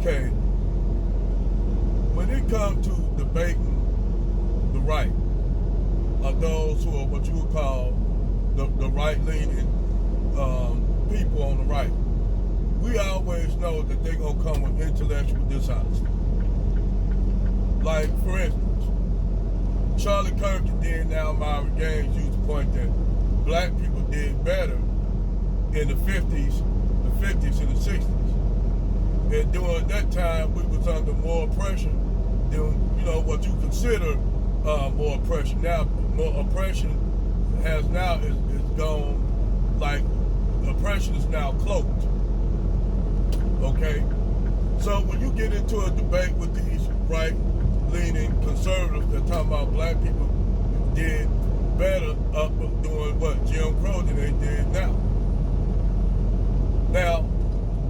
Okay, when it comes to debating the right of those who are what you would call the right-leaning people on the right, we always know that they're going to come with intellectual dishonesty. Like, for instance, Charlie Kirk and then now Myra Gaines used to point that black people did better in the 50s and the 60s. And during that time, we was under more oppression than, what you consider more oppression. Now, more oppression is gone, like, oppression is now cloaked. Okay? So when you get into a debate with these right-leaning conservatives that talk about black people did better up doing what Jim Crow than they did now. Now,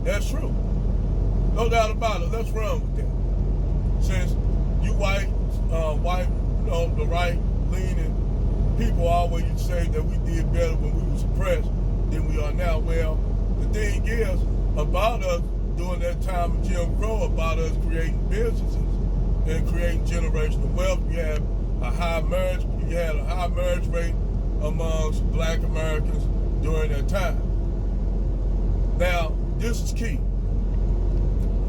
that's true. No doubt about it. Let's run with that. Since you the right-leaning people always used to say that we did better when we were suppressed than we are now. Well, the thing is about us during that time of Jim Crow, about us creating businesses and creating generational wealth. You had a high marriage rate amongst black Americans during that time. Now, this is key,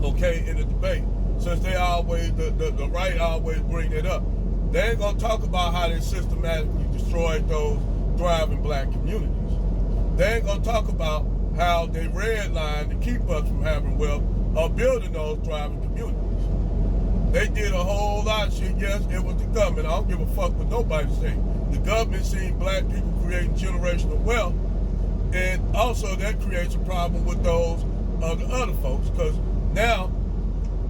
okay, in the debate. Since they always, the right always bring it up. They ain't gonna talk about how they systematically destroyed those thriving black communities. They ain't gonna talk about how they redlined to keep us from having wealth or building those thriving communities. They did a whole lot of shit. Yes, it was the government. I don't give a fuck what nobody say. The government seen black people creating generational wealth, and also that creates a problem with those other folks, because now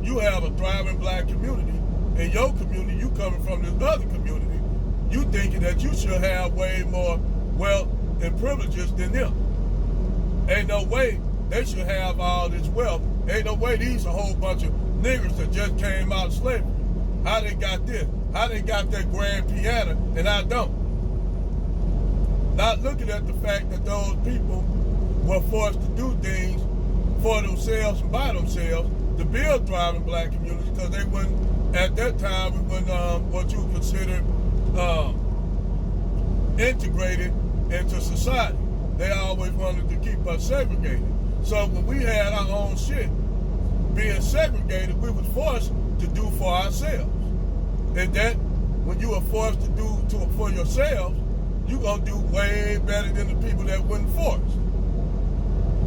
you have a thriving black community. In your community, you coming from this other community, you thinking that you should have way more wealth and privileges than them. Ain't no way they should have all this wealth. Ain't no way these a whole bunch of niggers that just came out of slavery. How they got this? How they got that grand piano and I don't? Not looking at the fact that those people were forced to do things for themselves and by themselves to build thriving black communities, because they wouldn't, at that time, we wouldn't what you would consider integrated into society. They always wanted to keep us segregated. So when we had our own shit, being segregated, we was forced to do for ourselves. And that, when you are forced to do for yourselves, you're going to do way better than the people that weren't forced.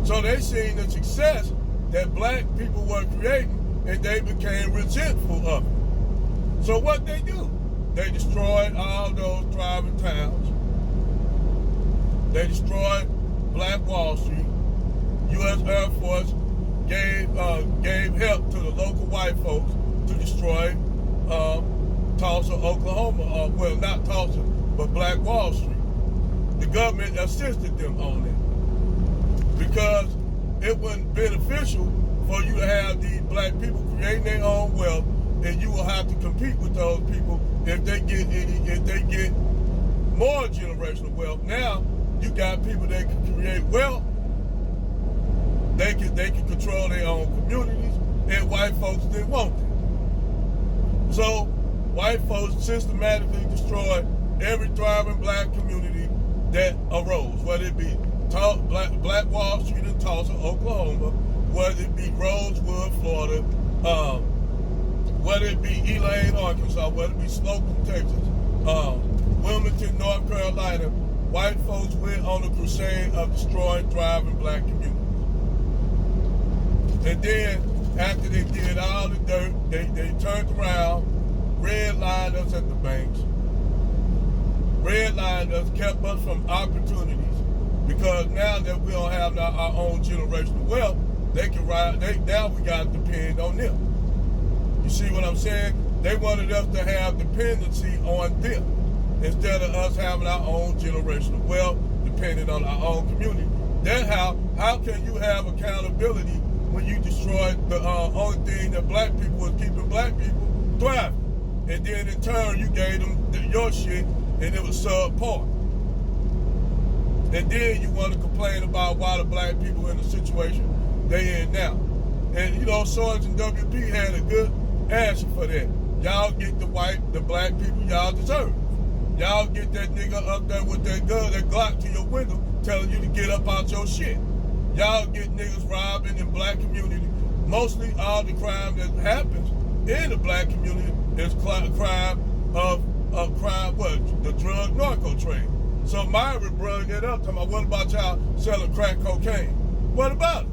So they seen the success that black people were creating, and they became resentful of it. So what they do? They destroyed all those thriving towns. They destroyed Black Wall Street. U.S. Air Force gave help to the local white folks to destroy Tulsa, Oklahoma. Well, not Tulsa, but Black Wall Street. The government assisted them on it because it wasn't beneficial for you to have these black people creating their own wealth, and you will have to compete with those people if they get more generational wealth. Now you got people that can create wealth. They can control their own communities, and white folks didn't want it. So white folks systematically destroyed every thriving black community that arose, whether it be Black Wall Street in Tulsa, Oklahoma, whether it be Rosewood, Florida, whether it be Elaine, Arkansas, whether it be Slocum, Texas, Wilmington, North Carolina. White folks went on a crusade of destroying thriving black communities. And then, after they did all the dirt, they turned around, redlined us at the banks, redlined us, kept us from opportunities. Because now that we don't have our own generational wealth, they can ride. Now we got to depend on them. You see what I'm saying? They wanted us to have dependency on them instead of us having our own generational wealth, depending on our own community. Then how can you have accountability when you destroyed the only thing that black people was keeping black people thriving? And then in turn, you gave them your shit, and it was subpar. And then you want to complain about why the black people in the situation they in now. And you know, Sergeant WP had a good answer for that. Y'all get the black people y'all deserve. Y'all get that nigga up there with that gun, that Glock to your window, telling you to get up out your shit. Y'all get niggas robbing in black community. Mostly all the crime that happens in the black community is crime of the drug narco trade. So Myra brought that up, talking about, what about y'all selling crack cocaine? What about it?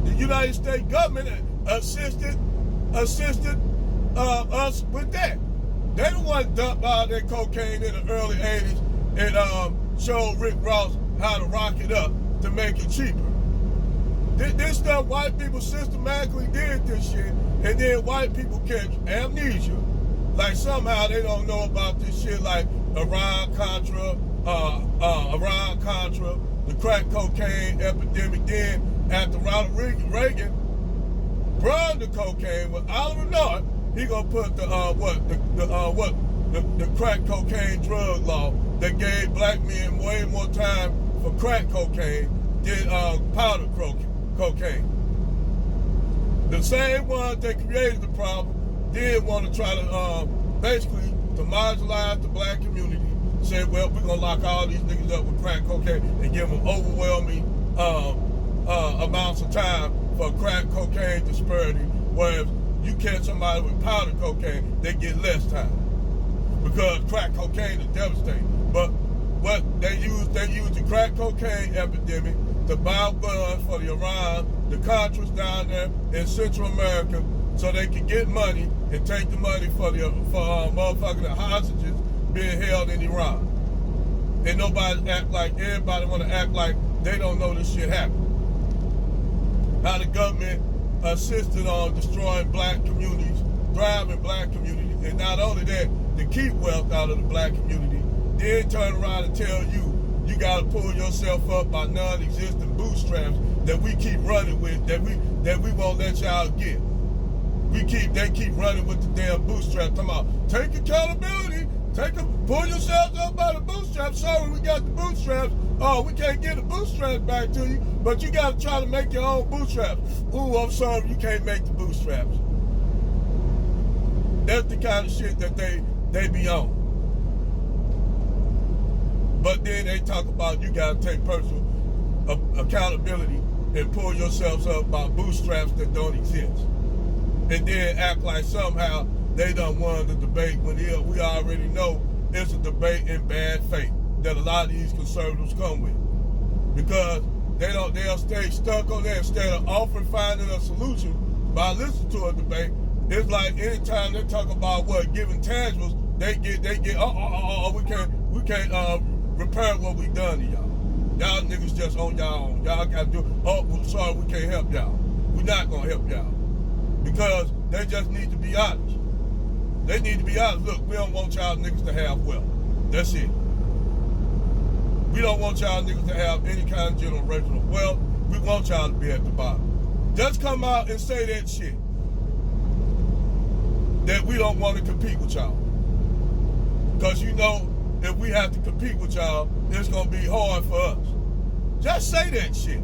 The United States government assisted us with that. They the one dumped all that cocaine in the early 80s and showed Rick Ross how to rock it up to make it cheaper. This stuff, white people systematically did this shit, and then white people catch amnesia. Like somehow they don't know about this shit, like Iran-Contra, the crack cocaine epidemic. Then after Ronald Reagan brought the cocaine with Oliver North, he gonna put the crack cocaine drug law that gave black men way more time for crack cocaine than powder cocaine. The same ones that created the problem did want to try to basically to marginalize the black community. Say, well, we're gonna lock all these niggas up with crack cocaine and give them overwhelming amounts of time for crack cocaine disparity, whereas you catch somebody with powder cocaine, they get less time because crack cocaine is devastating. But what they use the crack cocaine epidemic to buy guns for the Iran, the Contras down there in Central America, so they can get money and take the money for motherfucking hostages being held in Iran. And everybody want to act like they don't know this shit happened. How the government assisted on destroying black communities, thriving black communities, and not only that, to keep wealth out of the black community, then turn around and tell you gotta pull yourself up by non-existent bootstraps that we keep running with, that we won't let y'all get. They keep running with the damn bootstraps. Talking about, take accountability, pull yourselves up by the bootstraps. Sorry, we got the bootstraps. Oh, we can't get the bootstraps back to you, but you gotta try to make your own bootstraps. Ooh, I'm sorry, you can't make the bootstraps. That's the kind of shit that they be on. But then they talk about you gotta take personal accountability and pull yourselves up by bootstraps that don't exist. And then act like somehow they done won the debate when we already know it's a debate in bad faith that a lot of these conservatives come with. Because they'll stay stuck on that instead of often finding a solution by listening to a debate. It's like anytime they talk about giving tangibles, they get we can't repair what we done to y'all. Y'all niggas just on y'all own. Y'all gotta do, we're sorry, we can't help y'all. We're not gonna help y'all. Because they just need to be honest. They need to be honest. Look, we don't want y'all niggas to have wealth. That's it. We don't want y'all niggas to have any kind of generational wealth. We want y'all to be at the bottom. Just come out and say that shit. That we don't want to compete with y'all. Because you know, if we have to compete with y'all, it's going to be hard for us. Just say that shit.